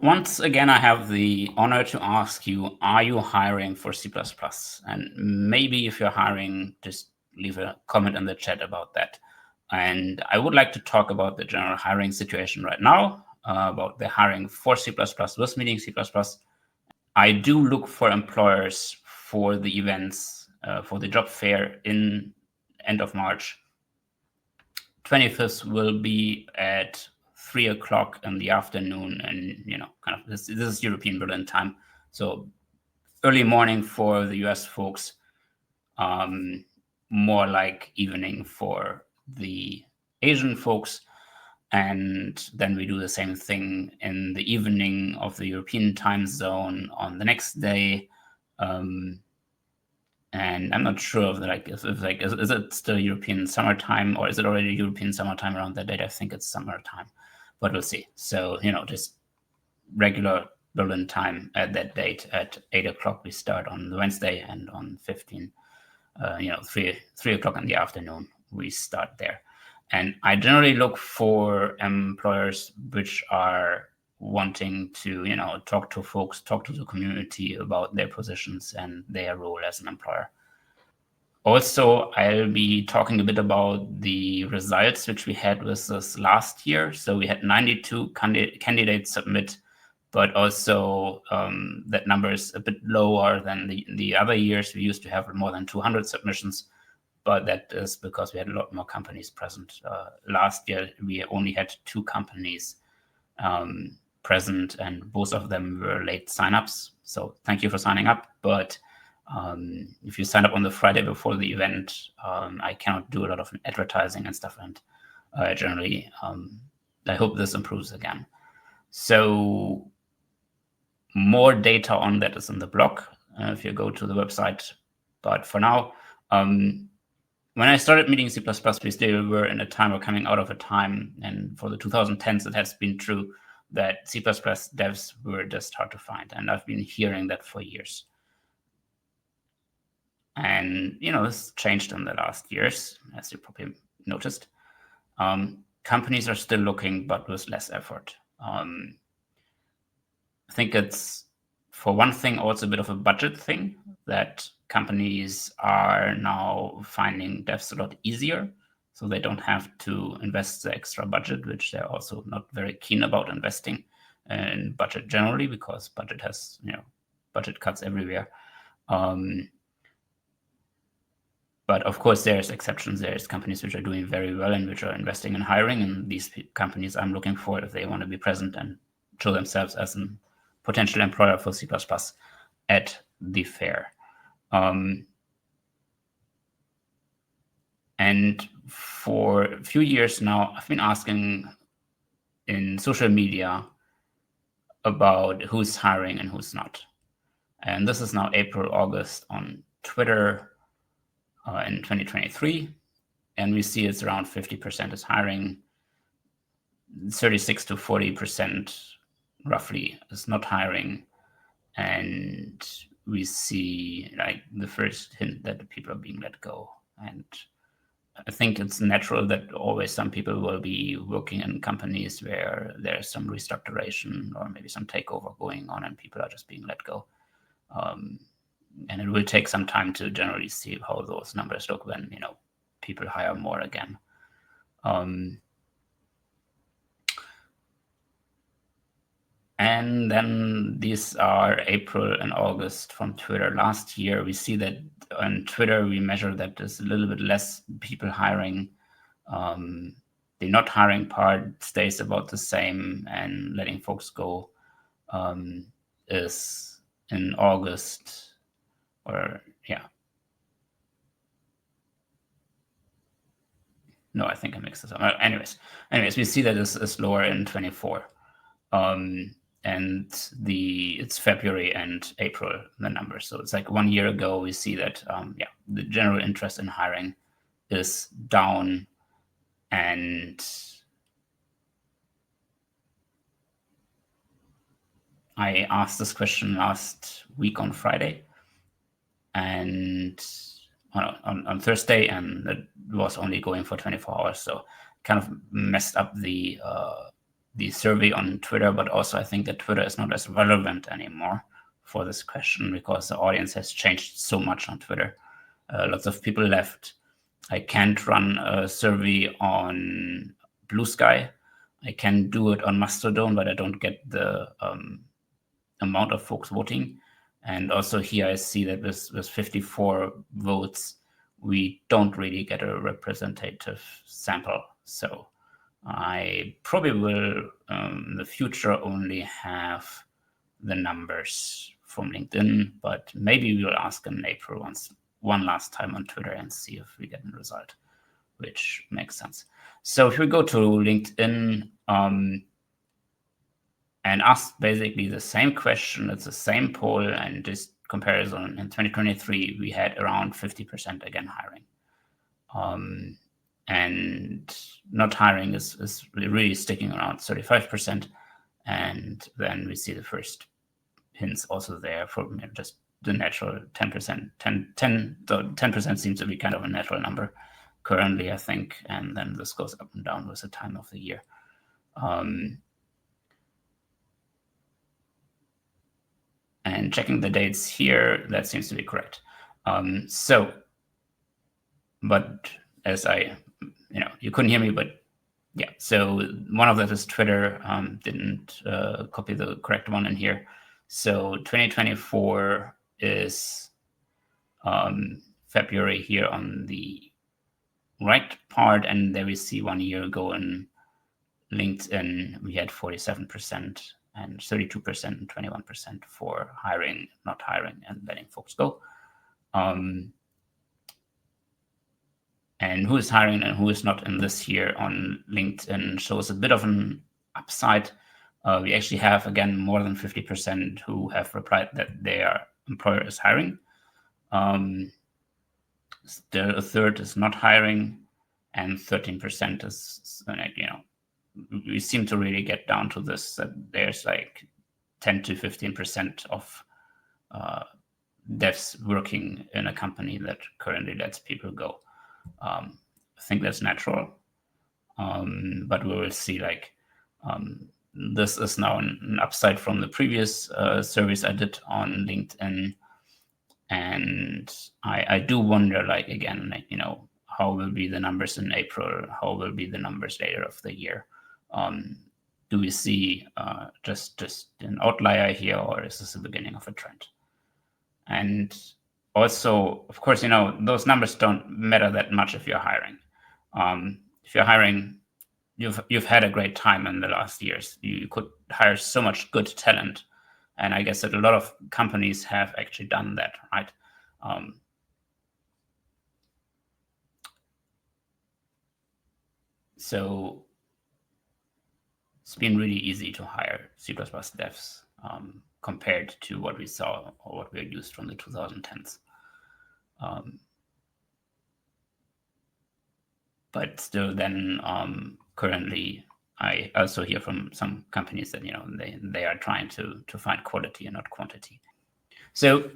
once again, I have the honor to ask you, are you hiring for C++? And maybe if you're hiring, just leave a comment in the chat about that. And I would like to talk about the general hiring situation right now, about the hiring for C++ with Meeting C++. I do look for employers for the events, for the job fair in end of March. 25th will be at 3 o'clock in the afternoon, and kind of this is European Berlin time, so early morning for the US folks, more like evening for the Asian folks. And then we do the same thing in the evening of the European time zone on the next day. And I'm not sure if is it still European summertime, or is it already European summertime around that date? I think it's summertime, but we'll see. So just regular Berlin time at that date at 8 o'clock we start on the Wednesday, and on 15, 3 o'clock in the afternoon we start there. And I generally look for employers which are wanting to, talk to folks, talk to the community about their positions and their role as an employer. Also, I'll be talking a bit about the results which we had with this last year. So we had 92 candidates submit, but also that number is a bit lower than the other years. We used to have more than 200 submissions, but that is because we had a lot more companies present. Last year, we only had 2 companies present, and both of them were late signups. So thank you for signing up. But if you sign up on the Friday before the event, I cannot do a lot of advertising and stuff. And generally, I hope this improves again. So more data on that is in the blog if you go to the website. But for now, when I started Meeting C++, we still were in a time, or coming out of a time, and for the 2010s, it has been true that C++ devs were just hard to find. And I've been hearing that for years. And, this changed in the last years, as you probably noticed. Companies are still looking, but with less effort. I think it's, for one thing, also a bit of a budget thing, that companies are now finding devs a lot easier, so they don't have to invest the extra budget, which they're also not very keen about investing in budget generally, because budget has, budget cuts everywhere. But of course, there's exceptions. There's companies which are doing very well and which are investing in hiring, and these companies I'm looking for if they want to be present and show themselves as a potential employer for C++ at the fair. And for a few years now, I've been asking in social media about who's hiring and who's not. And this is now April, August on Twitter in 2023. And we see it's around 50% is hiring, 36 to 40% roughly is not hiring. And we see the first hint that the people are being let go. And I think it's natural that always some people will be working in companies where there's some restructuration or maybe some takeover going on, and people are just being let go. And it will take some time to generally see how those numbers look when people hire more again. And then these are April and August from Twitter. Last year, we see that on Twitter, we measure that there's a little bit less people hiring. The not hiring part stays about the same, and letting folks go is in August, or no, I think I mixed this up. Anyways, we see that it's lower in 24. And it's February and April, the numbers. So it's like 1 year ago, we see that, the general interest in hiring is down. And I asked this question last week on Friday and on Thursday, and it was only going for 24 hours. So kind of messed up the the survey on Twitter, but also I think that Twitter is not as relevant anymore for this question because the audience has changed so much on Twitter. Lots of people left. I can't run a survey on Blue Sky. I can do it on Mastodon, but I don't get the amount of folks voting. And also here I see that with 54 votes, we don't really get a representative sample. So I probably will in the future only have the numbers from LinkedIn, but maybe we'll ask in April one last time on Twitter and see if we get a result, which makes sense. So if we go to LinkedIn and ask basically the same question, it's the same poll, and just comparison, in 2023, we had around 50% again hiring. And not hiring is really sticking around 35%. And then we see the first hints also there for just the natural 10%. 10% seems to be kind of a natural number currently, I think. And then this goes up and down with the time of the year. And checking the dates here, that seems to be correct. But as you couldn't hear me, but yeah. So one of that is Twitter didn't copy the correct one in here. So 2024 is February here on the right part, and there we see 1 year ago in LinkedIn, we had 47% and 32% and 21% for hiring, not hiring, and letting folks go. And who is hiring and who is not in this year on LinkedIn shows a bit of an upside. We actually have, again, more than 50% who have replied that their employer is hiring. Still a third is not hiring, and 13% is, we seem to really get down to this, that there's like 10 to 15% of devs working in a company that currently lets people go. I think that's natural, but we will see this is now an upside from the previous surveys I did on LinkedIn. And I do wonder, how will be the numbers in April? How will be the numbers later of the year? Do we see just an outlier here, or is this the beginning of a trend? And also, of course, those numbers don't matter that much if you're hiring. If you're hiring, you've had a great time in the last years. You could hire so much good talent, and I guess that a lot of companies have actually done that, right? So it's been really easy to hire C++ devs compared to what we saw or what we used from the 2010s. But still, then currently, I also hear from some companies that they are trying to find quality and not quantity. So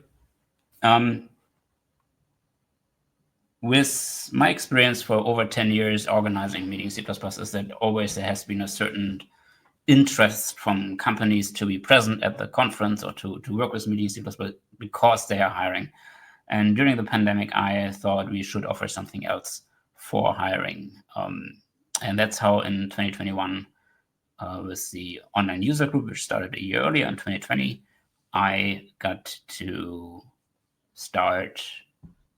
with my experience for over 10 years organizing Meeting C++, is that always there has been a certain interest from companies to be present at the conference or to work with Meeting C++ because they are hiring. And during the pandemic, I thought we should offer something else for hiring. And that's how in 2021, with the online user group, which started a year earlier in 2020, I got to start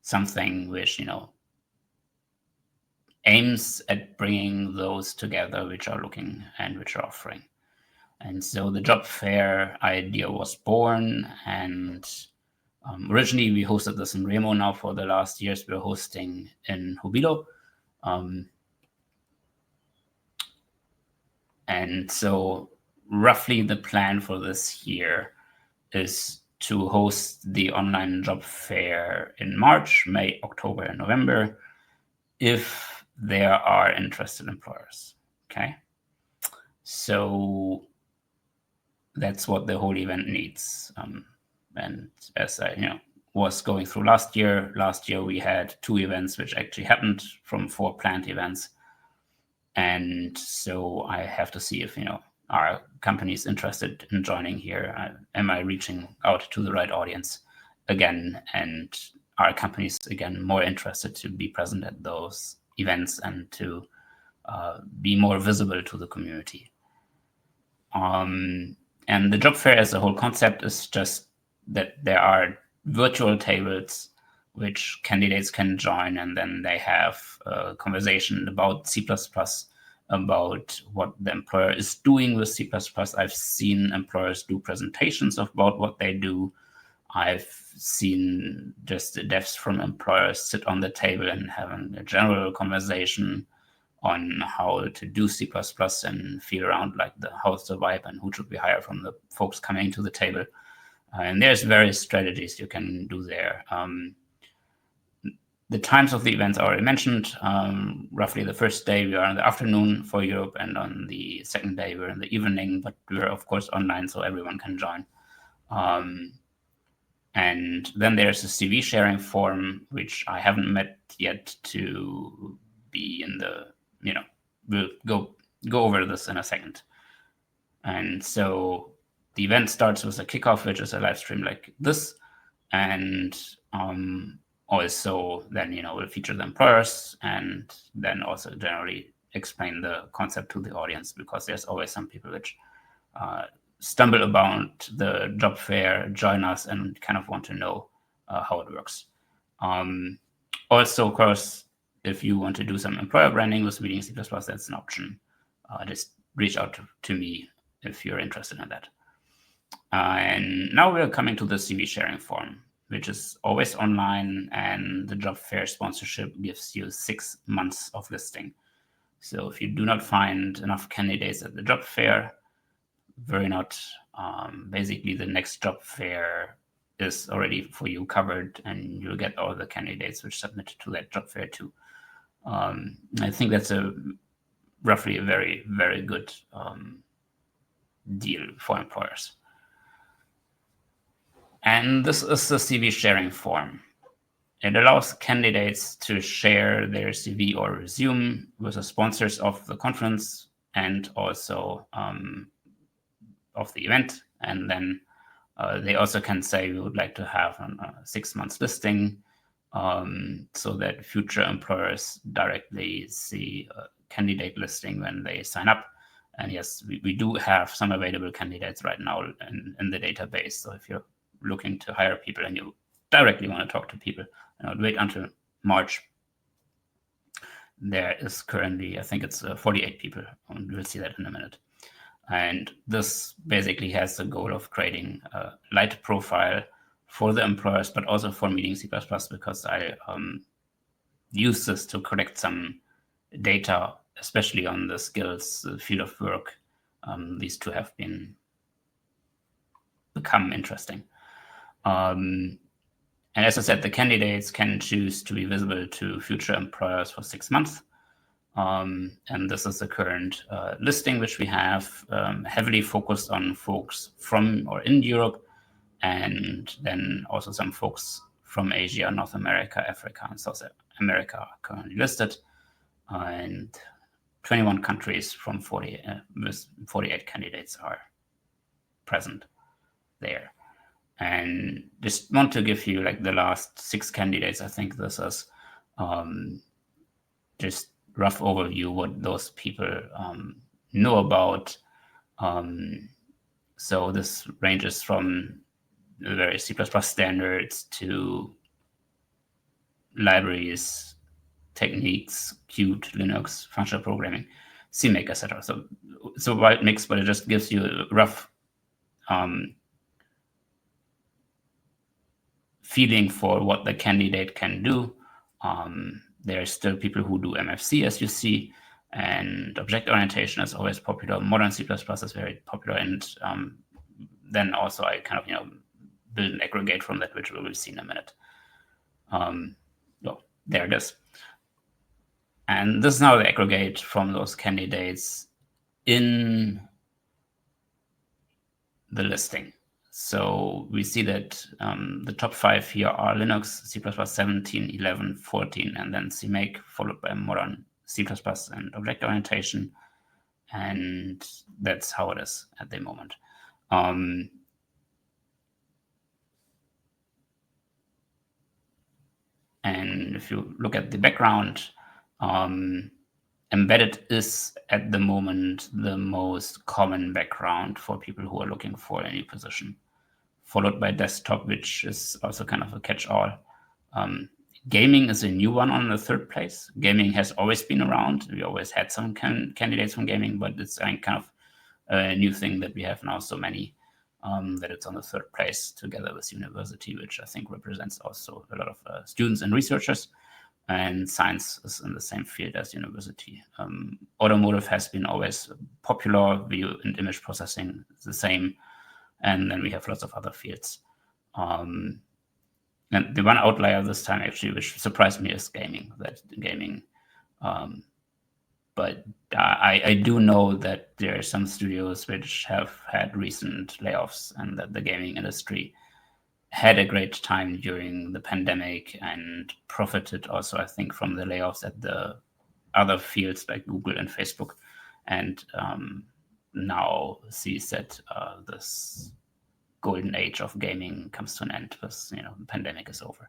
something which, aims at bringing those together which are looking and which are offering. And so the job fair idea was born, and originally we hosted this in Remo. Now for the last years, we're hosting in Hobilo. And so roughly the plan for this year is to host the online job fair in March, May, October, and November, if there are interested employers. Okay. So that's what the whole event needs. And as I was going through last year we had 2 events which actually happened from 4 planned events. And so I have to see if are companies interested in joining here? Am I reaching out to the right audience again? And are companies, again, more interested to be present at those events and to be more visible to the community? And the job fair as a whole concept is just that there are virtual tables which candidates can join, and then they have a conversation about C++, about what the employer is doing with C++. I've seen employers do presentations about what they do. I've seen just the devs from employers sit on the table and having a general conversation on how to do C++ and feel around like how's the vibe and who should we hire from the folks coming to the table. And there's various strategies you can do there. The times of the events I already mentioned. Roughly the first day we are in the afternoon for Europe, and on the second day we're in the evening, but we're of course online so everyone can join. And then there's a CV sharing form, which I haven't met yet to be in the, we'll go over this in a second. And so the event starts with a kickoff, which is a live stream like this. And also then, we'll feature the employers and then also generally explain the concept to the audience, because there's always some people which stumble about the job fair, join us, and kind of want to know how it works. Also, of course, if you want to do some employer branding with Meeting C++, that's an option. Just reach out to me if you're interested in that. And now we're coming to the CV sharing form, which is always online, and the job fair sponsorship gives you 6 months of listing. So if you do not find enough candidates at the job fair, worry not. Basically, the next job fair is already for you covered, and you'll get all the candidates which submitted to that job fair too. I think that's roughly a very, very good deal for employers. And this is the CV sharing form. It allows candidates to share their CV or resume with the sponsors of the conference and also of the event. And then they also can say we would like to have a 6 months listing so that future employers directly see a candidate listing when they sign up. And yes, we do have some available candidates right now in the database. So if you're looking to hire people and you directly want to talk to people, wait until March. There is currently, I think it's 48 people, and we'll see that in a minute. And this basically has the goal of creating a light profile for the employers, but also for Meeting C++, because I use this to collect some data, especially on the skills, the field of work. These two have become interesting. And as I said, the candidates can choose to be visible to future employers for 6 months. And this is the current listing which we have, heavily focused on folks from or in Europe, and then also some folks from Asia, North America, Africa, and South America are currently listed, and 21 countries from 48 candidates are present there. And just want to give you like the last 6 candidates. I think this is just rough overview what those people know about. So this ranges from the various C++ standards to libraries, techniques, Qt, Linux, functional programming, CMake, etc. So wide mix, but it just gives you a rough feeling for what the candidate can do. There are still people who do MFC, as you see, and object orientation is always popular. Modern C++ is very popular, and then also I kind of build an aggregate from that, which we will see in a minute. Well, there it is. And this is now the aggregate from those candidates in the listing. So we see that the top 5 here are Linux, C++ 17, 11, 14, and then CMake, followed by modern C++ and object orientation. and that's how it is at the moment. And if you look at the background, embedded is at the moment the most common background for people who are looking for a new position, followed by desktop, which is also kind of a catch-all. Gaming is a new one on the third place. Gaming has always been around. We always had some candidates from gaming, but it's kind of a new thing that we have now so many that it's on the third place together with university, which I think represents also a lot of students and researchers. And science is in the same field as university. Automotive has been always popular, video and image processing is the same. And then we have lots of other fields. And the one outlier this time, actually, which surprised me, is gaming. But I do know that there are some studios which have had recent layoffs, and that the gaming industry had a great time during the pandemic and profited also, I think, from the layoffs at the other fields like Google and Facebook, and now sees that this golden age of gaming comes to an end because the pandemic is over.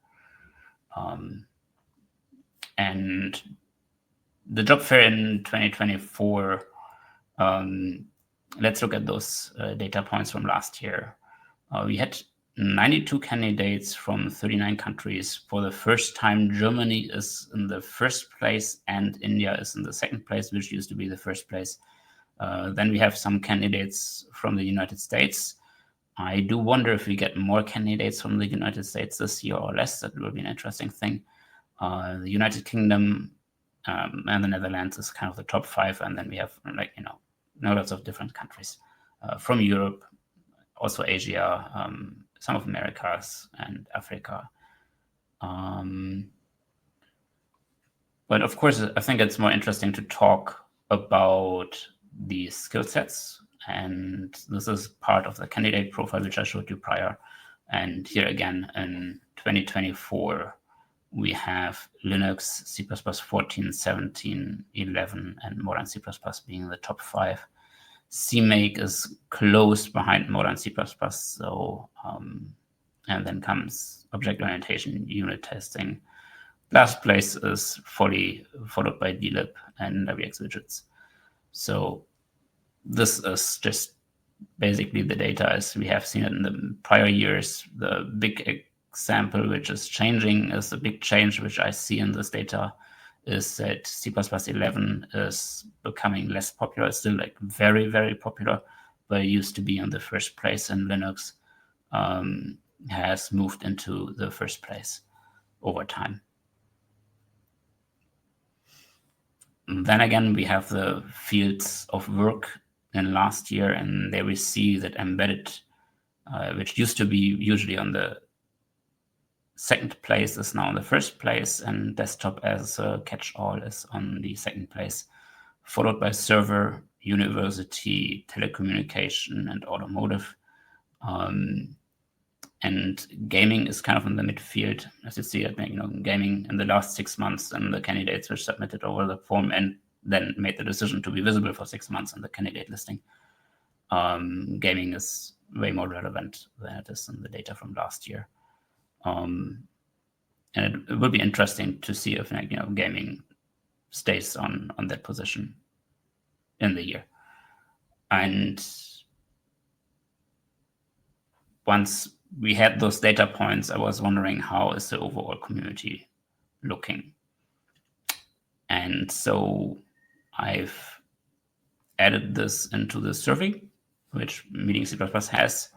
And the job fair in 2024, let's look at those data points from last year. We had 92 candidates from 39 countries. For the first time, Germany is in the first place and India is in the second place, which used to be the first place. Then we have some candidates from the United States. I do wonder if we get more candidates from the United States this year or less. That will be an interesting thing. The United Kingdom and the Netherlands is kind of the top 5, and then we have lots of different countries from Europe, also Asia, some of Americas and Africa. But of course, I think it's more interesting to talk about the skill sets, and this is part of the candidate profile which I showed you prior. And here again, in 2024, we have Linux, C++, 14, 17, 11, and Modern C++ being the top 5. CMake is close behind Modern C++, so and then comes object orientation, unit testing. Last place is fully followed by dlib and WX widgets. So this is just basically the data as we have seen it in the prior years. The big example which is changing is the big change which I see in this data is that C++ 11 is becoming less popular. It's still very, very popular, but it used to be in the first place, and Linux has moved into the first place over time. And then again, we have the fields of work in last year, and there we see that embedded, which used to be usually on the second place, is now in the first place, and desktop as a catch-all is on the second place, followed by server, university, telecommunication, and automotive. And gaming is kind of in the midfield, as you see. I think gaming in the last 6 months, and the candidates were submitted over the form and then made the decision to be visible for 6 months in the candidate listing. Gaming is way more relevant than it is in the data from last year. And it will be interesting to see if gaming stays on that position in the year. And once we had those data points, I was wondering, how is the overall community looking? And so I've added this into the survey, which Meeting C++ has.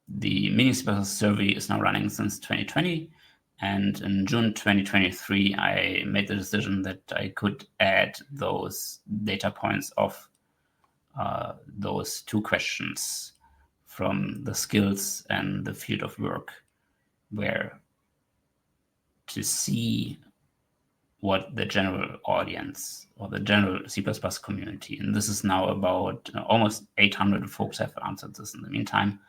The Meeting C++ survey is now running since 2020. And in June 2023, I made the decision that I could add those data points of those 2 questions from the skills and the field of work, where to see what the general audience or the general C++ community, and this is now about almost 800 folks have answered this in the meantime.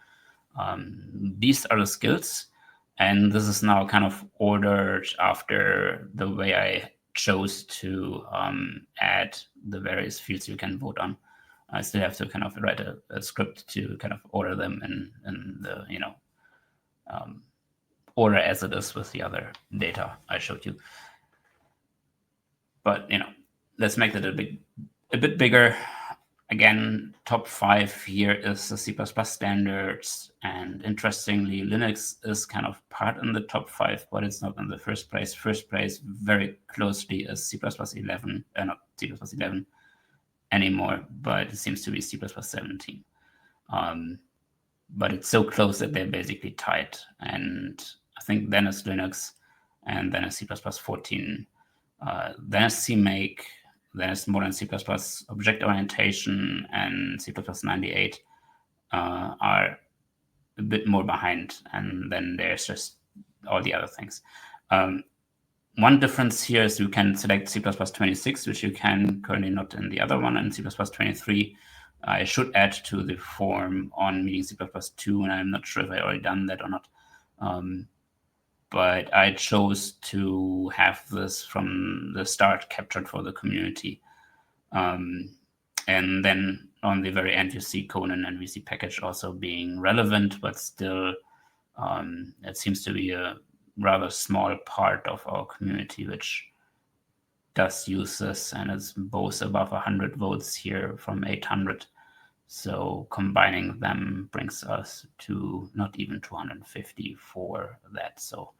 These are the skills, and this is now kind of ordered after the way I chose to add the various fields you can vote on. I still have to kind of write a script to kind of order them in the, order as it is with the other data I showed you. But, let's make that a bit bigger. Again, top 5 here is the C++ standards, and interestingly, Linux is kind of part in the top 5, but it's not in the first place. First place very closely is C++11, not C++11 anymore, but it seems to be C++17. But it's so close that they're basically tied, and I think then it's Linux, and then it's C++14, then it's CMake, then it's modern C++ object orientation, and C++98 are a bit more behind, and then there's just all the other things. One difference here is you can select C++26, which you can currently not in the other one, and C++23. I should add to the form on meeting C++2, and I'm not sure if I already done that or not. But I chose to have this from the start captured for the community. And then on the very end, you see Conan and VC package also being relevant, but still it seems to be a rather small part of our community which does use this, and it's both above 100 votes here from 800. So combining them brings us to not even 250 for that. So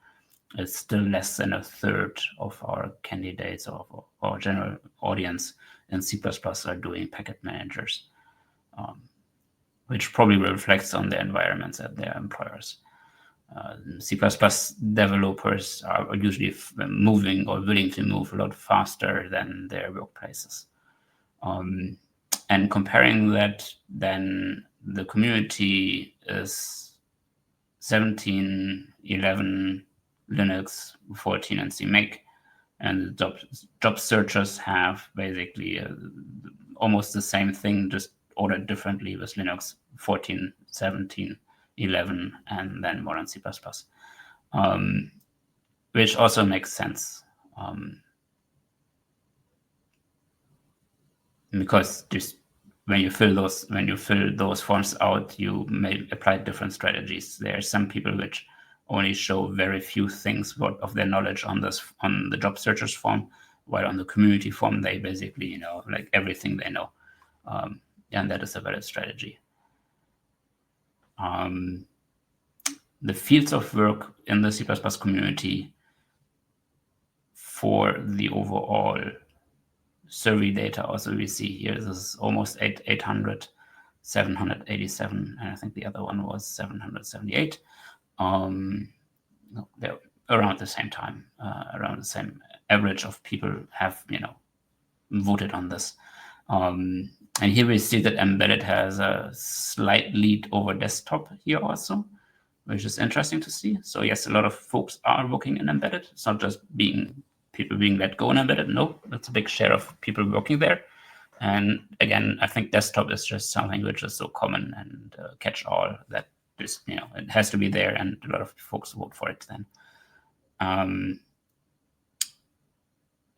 it's still less than a third of our candidates or our general audience in C++ are doing packet managers, which probably reflects on their environments at their employers. C++ developers are usually moving or willing to move a lot faster than their workplaces. And comparing that, then the community is 17, 11, Linux, 14, and CMake. And the job searchers have basically almost the same thing, just ordered differently with Linux, 14, 17, 11, and then modern C++, which also makes sense. Because just when you fill those forms out, you may apply different strategies. There are some people which only show very few things of their knowledge on the job searchers form, while on the community form they basically like everything they know, and that is a valid strategy. The fields of work in the C++ community for the overall survey data also we see here, this is almost 800, 787, and I think the other one was 778. They're around the same time, around the same average of people have voted on this. And here we see that embedded has a slight lead over desktop here also, which is interesting to see. So yes, a lot of folks are working in embedded. It's not just people being let go in embedded. No, that's a big share of people working there. And again, I think desktop is just something which is so common and catch all that just, it has to be there, and a lot of folks vote for it then.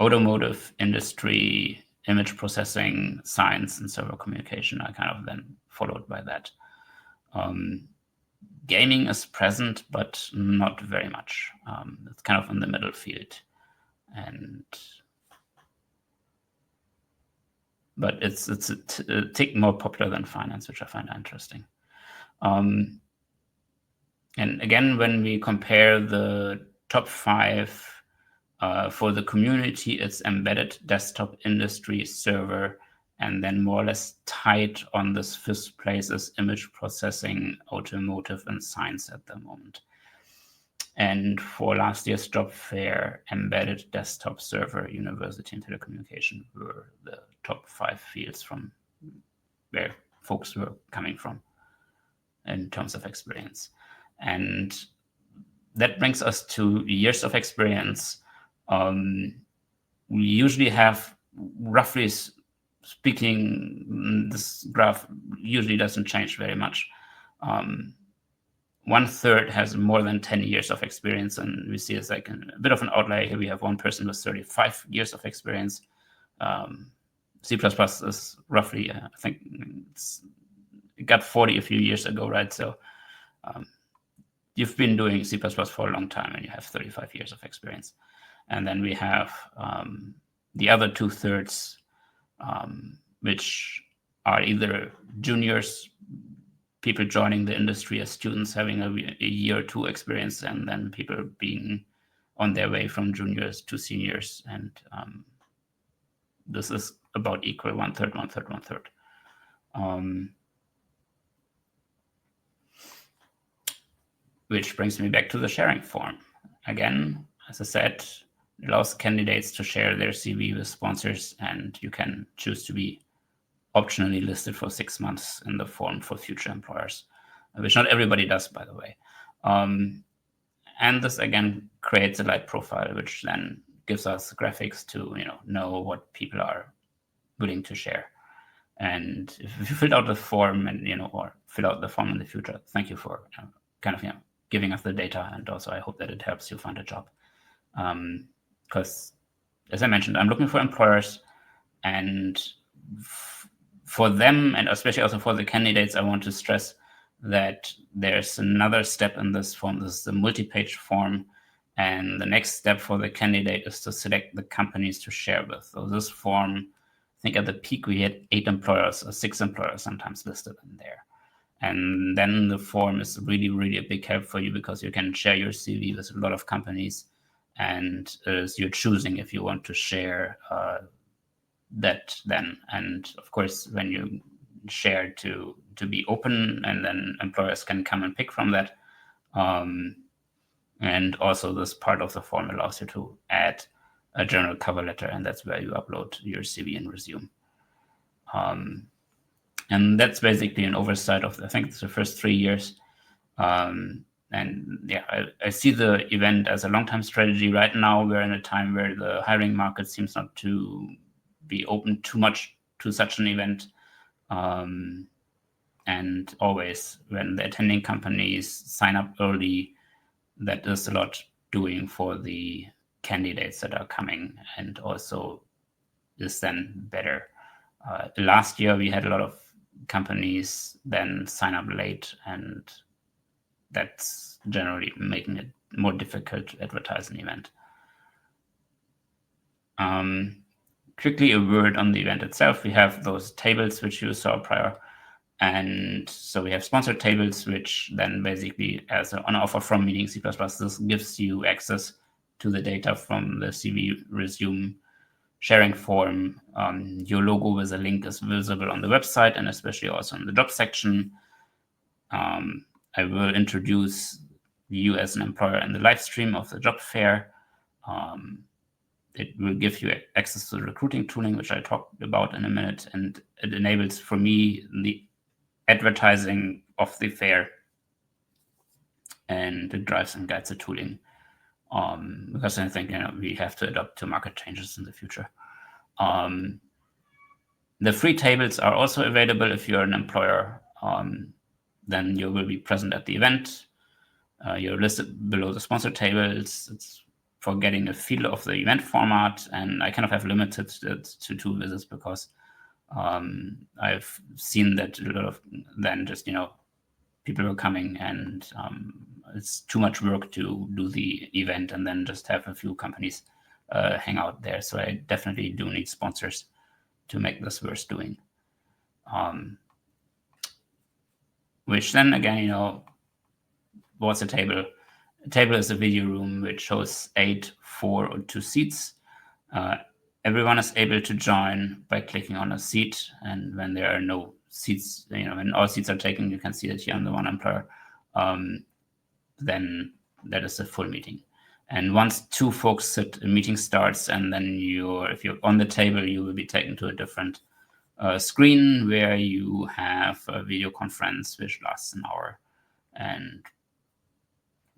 Automotive, industry, image processing, science, and server communication are kind of then followed by that. Gaming is present, but not very much. It's kind of in the middle field. But it's a tick more popular than finance, which I find interesting. And again, when we compare the top 5 for the community, it's embedded, desktop, industry, server, and then more or less tied on this 5th place is image processing, automotive, and science at the moment. And for last year's job fair, embedded, desktop, server, university, and telecommunication were the top 5 fields from where folks were coming from in terms of experience. And that brings us to years of experience. We usually have, roughly speaking, this graph usually doesn't change very much. 1/3 has more than 10 years of experience, and we see it's like a bit of an outlier here. We have one person with 35 years of experience. C++ is roughly, I think it got 40 a few years ago, right? So you've been doing C++ for a long time and you have 35 years of experience. And then we have the other 2/3, which are either juniors, people joining the industry as students, having a year or two experience, and then people being on their way from juniors to seniors. And this is about equal, 1/3, 1/3, 1/3. Which brings me back to the sharing form. Again, as I said, it allows candidates to share their CV with sponsors, and you can choose to be optionally listed for 6 months in the form for future employers, which not everybody does, by the way. And this again creates a light profile, which then gives us graphics to know what people are willing to share. And if you filled out the form and or fill out the form in the future, thank you for giving us the data, and also I hope that it helps you find a job. Because as I mentioned, I'm looking for employers, and for them, and especially also for the candidates, I want to stress that there's another step in this form. This is the multi-page form, and the next step for the candidate is to select the companies to share with. So this form, I think at the peak we had 8 employers or 6 employers sometimes listed in there. And then the form is really, really a big help for you, because you can share your CV with a lot of companies, and you're choosing if you want to share that then. And of course, when you share to be open, and then employers can come and pick from that. And also this part of the form allows you to add a general cover letter, and that's where you upload your CV and resume. And that's basically an oversight of, I think it's the first 3 years. And yeah, I see the event as a long-term strategy. Right now, we're in a time where the hiring market seems not to be open too much to such an event. And always when the attending companies sign up early, that is a lot doing for the candidates that are coming, and also is then better. Last year, we had a lot of companies then sign up late, and that's generally making it more difficult to advertise an event. Quickly, a word on the event itself. We have those tables which you saw prior. And so we have sponsored tables, which then basically, as an offer from Meeting C++, this gives you access to the data from the CV resume sharing form. Your logo with a link is visible on the website, and especially also in the job section. I will introduce you as an employer in the live stream of the job fair. It will give you access to the recruiting tooling, which I talked about in a minute, and it enables for me the advertising of the fair, and it drives and guides the tooling, because I think we have to adapt to market changes in the future. The free tables are also available if you're an employer. Then you will be present at the event. You're listed below the sponsored tables. It's for getting a feel of the event format, and I kind of have limited it to 2 visits, because I've seen that a lot of then just people are coming, and it's too much work to do the event and then just have a few companies hang out there. So I definitely do need sponsors to make this worth doing. Which then again, what's a table? A table is a video room which shows 8, 4, or 2 seats. Everyone is able to join by clicking on a seat, and when there are no seats, when all seats are taken, you can see that here on the one employer, then that is a full meeting. And once 2 folks sit, a meeting starts, and then if you're on the table, you will be taken to a different screen where you have a video conference which lasts an hour. And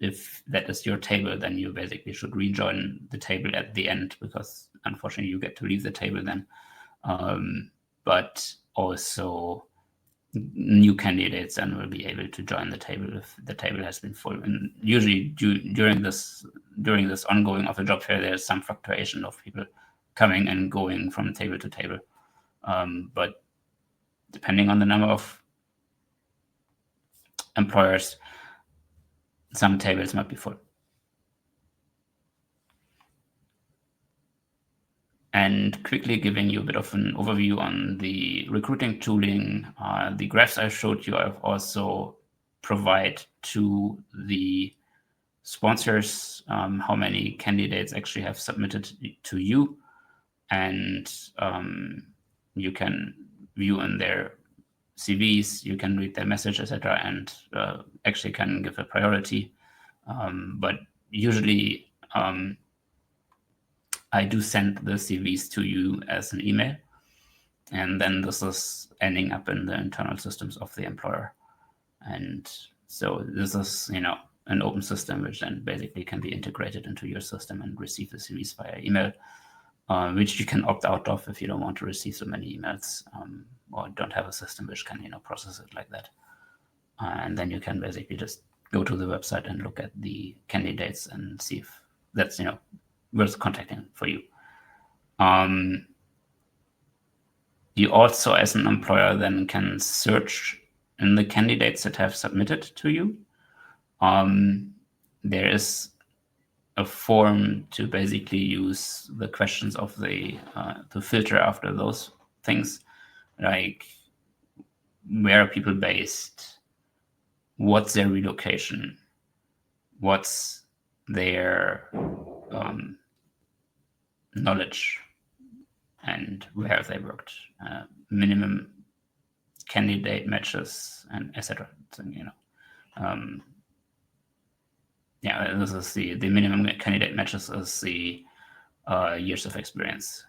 if that is your table, then you basically should rejoin the table at the end, because unfortunately you get to leave the table then. But also new candidates and will be able to join the table if the table has been full. And usually during this ongoing of a job fair, there's some fluctuation of people coming and going from table to table. But depending on the number of employers, some tables might be full. And quickly giving you a bit of an overview on the recruiting tooling, the graphs I showed you, I've also provide to the sponsors how many candidates actually have submitted to you, and you can view in their CVs, you can read their message, etc., and actually can give a priority. But usually I do send the CVs to you as an email, and then this is ending up in the internal systems of the employer. And so this is, an open system, which then basically can be integrated into your system and receive the CVs via email, which you can opt out of if you don't want to receive so many emails, or don't have a system which can, process it like that. And then you can basically just go to the website and look at the candidates and see if that's, worth contacting for you. You also, as an employer, then can search in the candidates that have submitted to you. There is a form to basically use the questions of the to filter after those things, like where are people based, what's their relocation, what's their knowledge, and where have they worked, minimum candidate matches, and etc. So, this is the minimum candidate matches is the years of experience,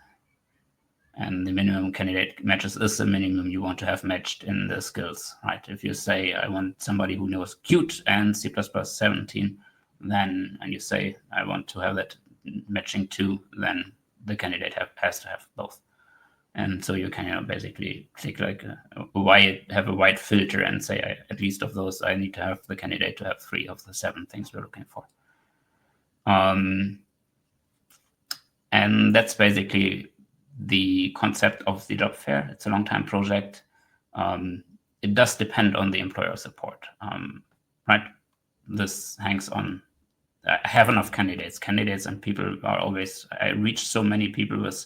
and the minimum candidate matches is the minimum you want to have matched in the skills, right? If you say I want somebody who knows Qt and C++ 17, then, and you say I want to have that matching too, then the candidate has to have both. And so you can basically click like have a wide filter and say, at least of those, I need to have the candidate to have 3 of the 7 things we're looking for. And that's basically the concept of the job fair. It's a long-time project. It does depend on the employer support, right? This hangs on, I have enough candidates and people are always, I reach so many people with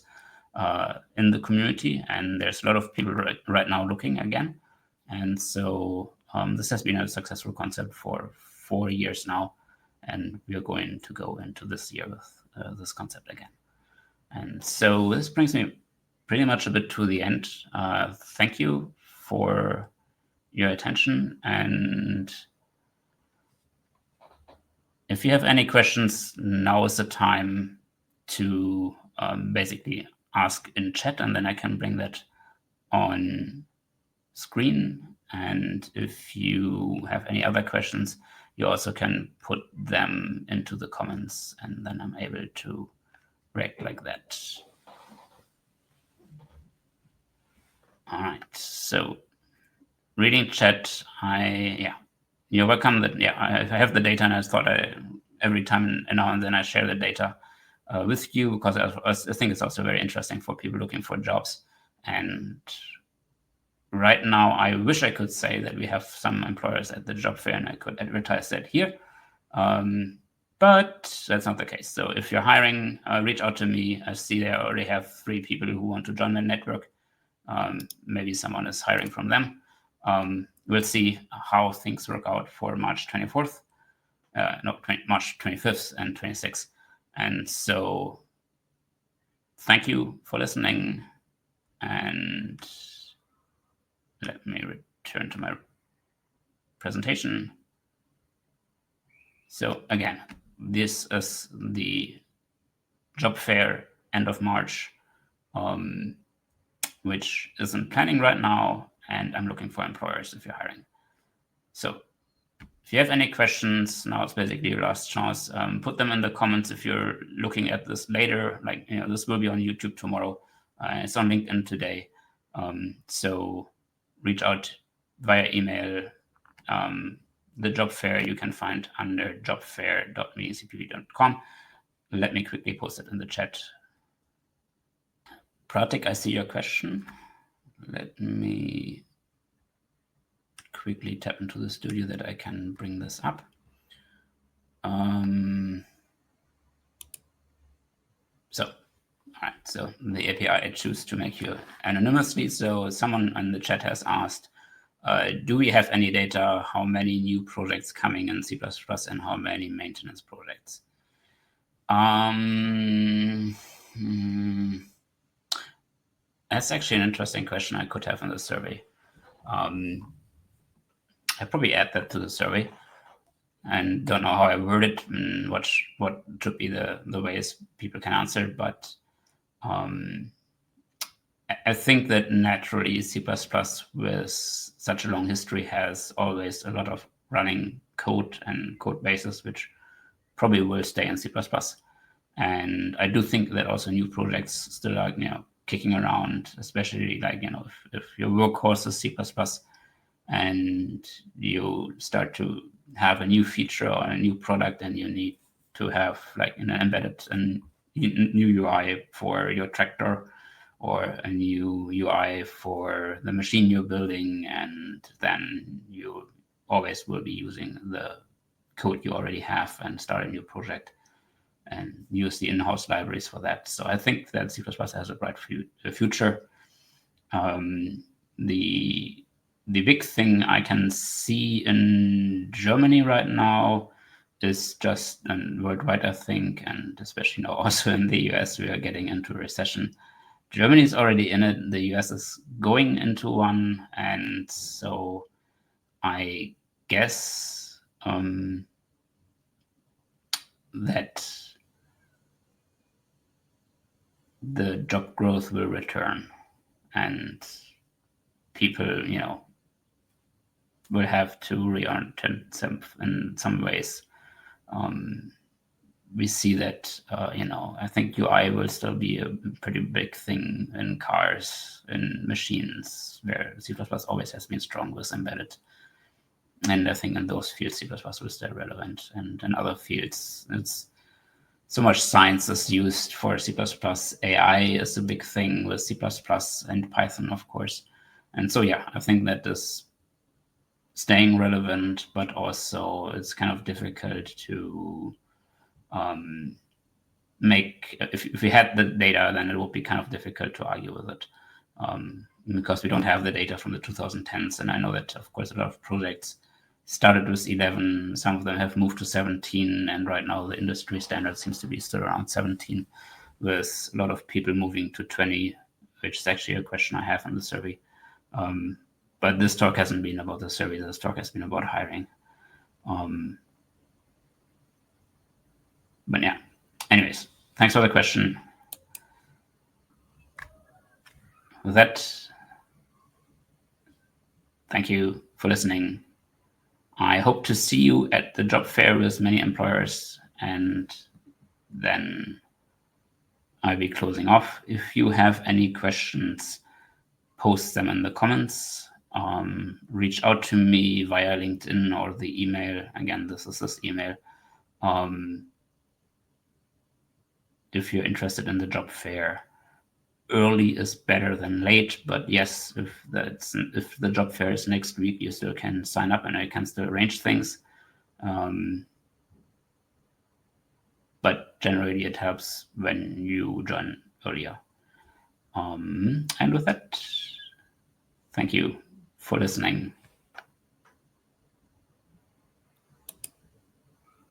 in the community, and there's a lot of people right now looking again. And so this has been a successful concept for 4 years now, and we are going to go into this year with this concept again. And so this brings me pretty much a bit to the end. Thank you for your attention, and if you have any questions, now is the time to basically ask in chat, and then I can bring that on screen. And if you have any other questions, you also can put them into the comments, and then I'm able to react like that. All right, so reading chat, you're welcome. I have the data, and I thought every time now and then I share the data with you, because I think it's also very interesting for people looking for jobs. And right now, I wish I could say that we have some employers at the job fair and I could advertise that here, but that's not the case. So if you're hiring, reach out to me. I see they already have 3 people who want to join the network. Maybe someone is hiring from them. We'll see how things work out for March 24th, March 25th and 26th. And so thank you for listening, and let me return to my presentation. So again, this is the job fair end of March, which is in planning right now, and I'm looking for employers if you're hiring. So if you have any questions, now it's basically your last chance. Put them in the comments if you're looking at this later. This will be on YouTube tomorrow. It's on LinkedIn today. So reach out via email. The job fair you can find under jobfair.mediacpp.com. Let me quickly post it in the chat. Pratik, I see your question. Let me quickly tap into the studio that I can bring this up. All right, so the API I choose to make you anonymously. So someone in the chat has asked, do we have any data, how many new projects coming in C++ and how many maintenance projects? That's actually an interesting question I could have in the survey. I'd probably add that to the survey, and don't know how I word it and what should be the ways people can answer, but I think that naturally C++ with such a long history has always a lot of running code and code bases, which probably will stay in C++. And I do think that also new projects still are, kicking around, especially like, if your workhorse is C++ and you start to have a new feature or a new product and you need to have like an embedded and new UI for your tractor or a new UI for the machine you're building, and then you always will be using the code you already have and start a new project and use the in-house libraries for that. So I think that C++ has a bright future. The big thing I can see in Germany right now is just, and worldwide, I think, and especially now also in the US, we are getting into a recession. Germany is already in it. The US is going into one. And so I guess that the job growth will return and people, will have to reorient in some ways. We see that, I think UI will still be a pretty big thing in cars, in machines, where C++ always has been strong with embedded. And I think in those fields, C++ will stay relevant. And in other fields, it's so much science is used for C++. AI is a big thing with C++ and Python, of course. And so, yeah, I think that is staying relevant, but also it's kind of difficult to if we had the data, then it would be kind of difficult to argue with it because we don't have the data from the 2010s. And I know that, of course, a lot of projects started with 11. Some of them have moved to 17. And right now the industry standard seems to be still around 17, with a lot of people moving to 20, which is actually a question I have in the survey. But this talk hasn't been about the survey. This talk has been about hiring. But yeah, anyways, thanks for the question. With that, thank you for listening. I hope to see you at the job fair with many employers, and then I'll be closing off. If you have any questions, post them in the comments. Reach out to me via LinkedIn or the email. Again, this is this email. If you're interested in the job fair, early is better than late, but yes, if the job fair is next week, you still can sign up and I can still arrange things. But generally it helps when you join earlier. And with that, thank you for listening.